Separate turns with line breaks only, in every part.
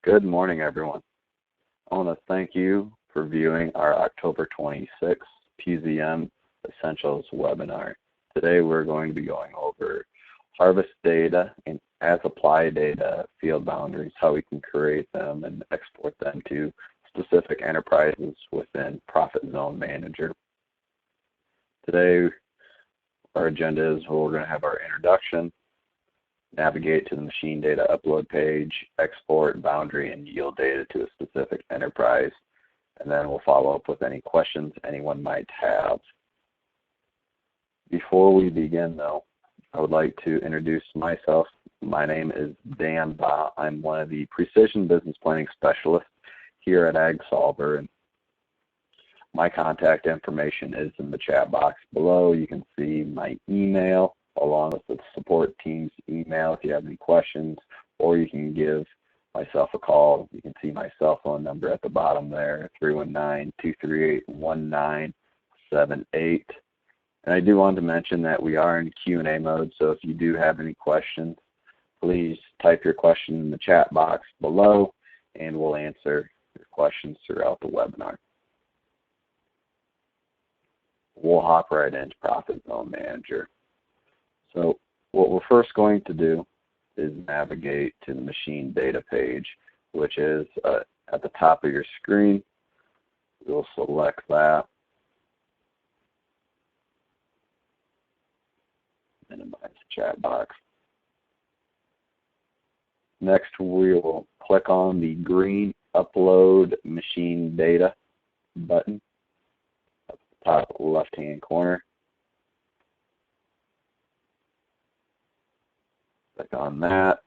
Good morning, everyone. I want to thank you for viewing our October 26th PZM Essentials webinar. Today we're going to be going over harvest data and as applied data field boundaries, how we can create them and export them to specific enterprises within Profit Zone Manager. Today our agenda is we're going to have our introduction, navigate to the machine data upload page, export boundary and yield data to a specific enterprise, and then we'll follow up with any questions anyone might have. Before we begin though, I would like to introduce myself. My name is Dan Ba. I'm one of the Precision Business Planning Specialists here at AgSolver. And my contact information is in the chat box below. You can see my email along with the support team's email if you have any questions, or you can give myself a call. You can see my cell phone number at the bottom there, 319-238-1978. And I do want to mention that we are in Q&A mode, so if you do have any questions, please type your question in the chat box below, and we'll answer your questions throughout the webinar. We'll hop right into Profit Zone Manager. So what we're first going to do is navigate to the machine data page, which is at the top of your screen. We'll select that. Minimize the chat box. Next, we will click on the green Upload Machine Data button at the top left-hand corner. Click on that,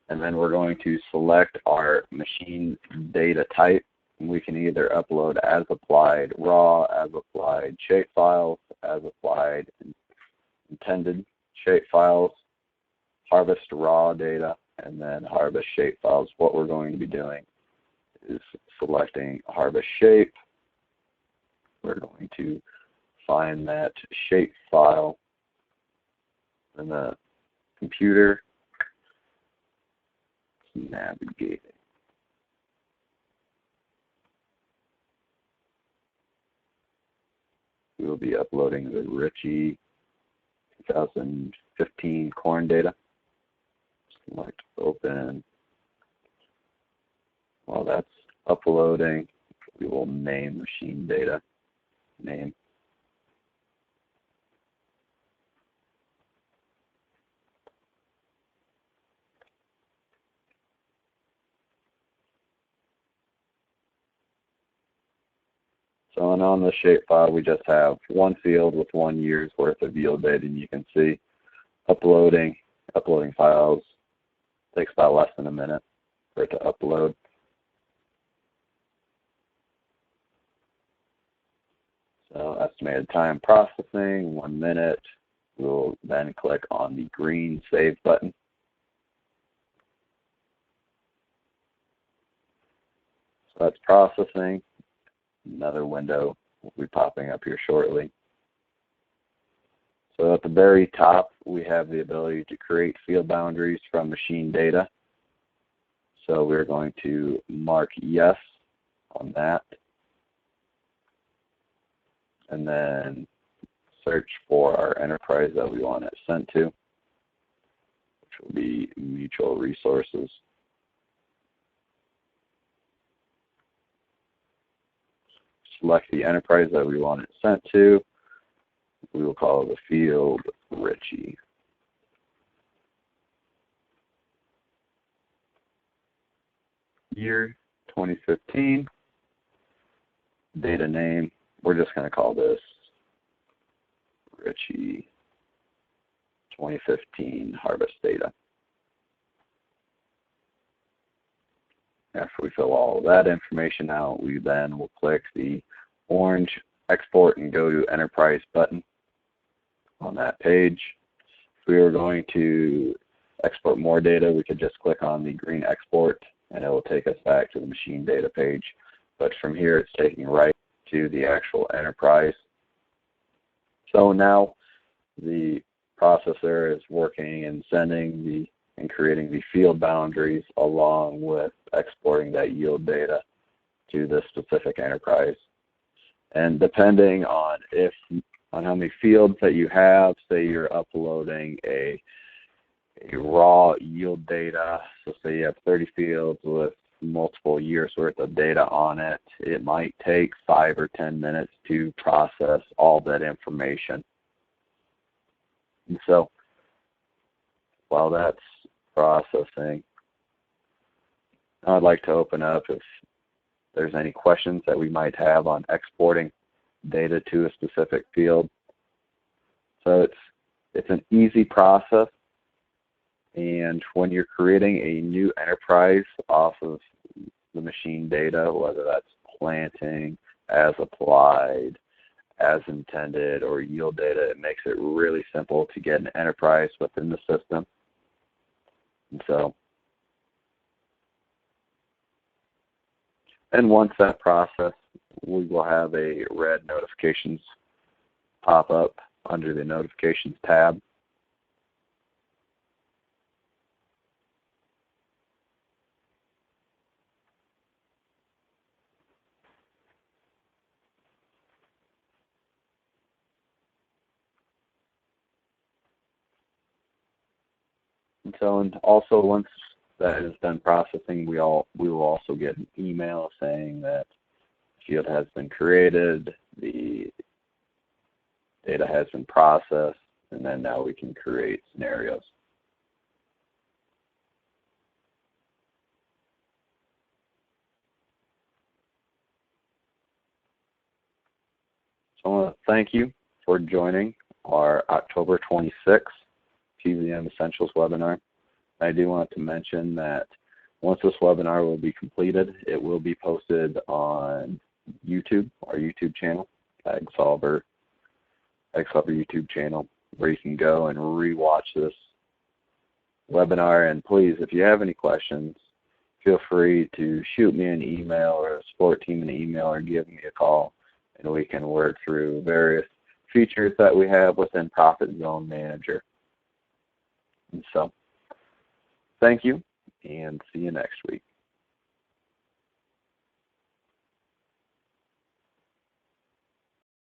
and then we're going to select our machine data type. We can either upload as applied raw, as applied shapefiles, as applied intended shapefiles, harvest raw data, and then harvest shapefiles. What we're going to be doing is selecting harvest shape. We're going to find that shapefile in the computer, navigate. We will be uploading the Ritchie 2015 corn data. Select open. While that's uploading, we will name machine data name. So and on the shapefile, we just have one field with 1 year's worth of yield data, and you can see uploading files takes about less than a minute for it to upload. So estimated time processing, 1 minute. We'll then click on the green Save button. So that's processing. Another window will be popping up here shortly. So at the very top, we have the ability to create field boundaries from machine data. So we're going to mark yes on that. And then search for our enterprise that we want it sent to, which will be Mutual Resources. Select the enterprise that we want it sent to. We will call the field Ritchie. Year 2015. Data name. We're just going to call this Ritchie 2015 harvest data. After we fill all of that information out, we then will click the orange Export and Go to Enterprise button on that page. If we were going to export more data, we could just click on the green Export, and it will take us back to the machine data page. But from here, it's taking right to the actual enterprise. So now the processor is working and sending the and creating the field boundaries along with exporting that yield data to the specific enterprise. And depending on how many fields that you have, say you're uploading a raw yield data, so say you have 30 fields with multiple years worth of data on it, it might take 5 or 10 minutes to process all that information. And so while that's processing, I'd like to open up if there's any questions that we might have on exporting data to a specific field. So it's an easy process, and when you're creating a new enterprise off of the machine data, whether that's planting, as applied, as intended, or yield data, it makes it really simple to get an enterprise within the system. And once that process, we will have a red notifications pop up under the notifications tab. And also once that is done processing, we will also get an email saying that the field has been created, the data has been processed, and then now we can create scenarios. So I want to thank you for joining our October 26th PZM Essentials webinar. I do want to mention that once this webinar will be completed, it will be posted on YouTube, our YouTube channel, AgSolver YouTube channel, where you can go and rewatch this webinar. And please, if you have any questions, feel free to shoot me an email or a support team an email or give me a call, and we can work through various features that we have within Profit Zone Manager. And so, thank you, and see you next week.